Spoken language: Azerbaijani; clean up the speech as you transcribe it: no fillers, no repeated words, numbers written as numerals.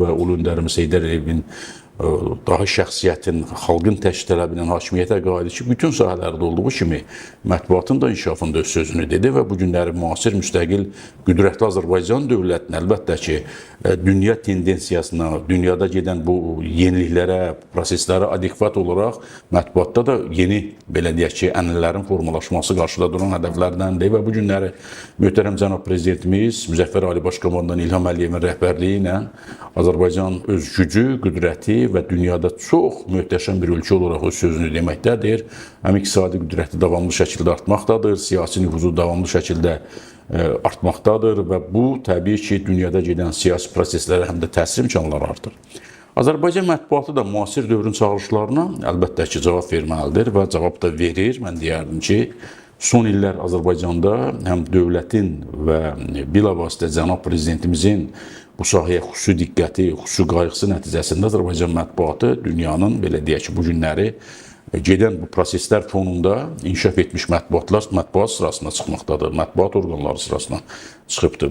və Ulu Öndərimiz Heydər Əliyevin daha şəxsiyyətin, xalqın təşkil tələbinin hakimiyyətə qayıdışı bütün sahələrdə olduğu kimi mətbuatın da inkişafında öz sözünü dedi və bu günləri müasir müstəqil qüdrətli Azərbaycan dövlətinin əlbəttə ki, dünya tendensiyasına, dünyada gedən bu yeniliklərə, proseslərə adekvat olaraq mətbuatda da yeni, belə deyək ki, ənənələrin formalaşması qarşıda duran hədəflərdəndir və bu günləri möhtərəm cənab prezidentimiz Müzəffər Ali Baş Komandan İlham Əliyevin rəhbərliyi ilə Azərbaycan öz gücü, qüdrəti və dünyada çox möhtəşəm bir ölkə olaraq öz sözünü deməkdədir. Həm iqtisadi qüdrəti davamlı şəkildə artmaqdadır, siyasi nüfuzu davamlı şəkildə artmaqdadır və bu təbii ki, dünyada gedən siyasi proseslərə həm də təsir imkanları artır. Azərbaycan mətbuatı da müasir dövrün çağırışlarına əlbəttə ki, cavab verməlidir və cavab da verir. Mən deyərdim ki, son illər Azərbaycanda həm dövlətin və bilavasitə cənab prezidentimizin bu sahəyə xüsusi diqqəti, xüsusi qayğısı nəticəsində Azərbaycan mətbuatı dünyanın, belə deyək ki, bu günləri gedən bu proseslər fonunda inkişaf etmiş mətbuat sırasına çıxmaqdadır, mətbuat orqanları sırasına çıxıbdır.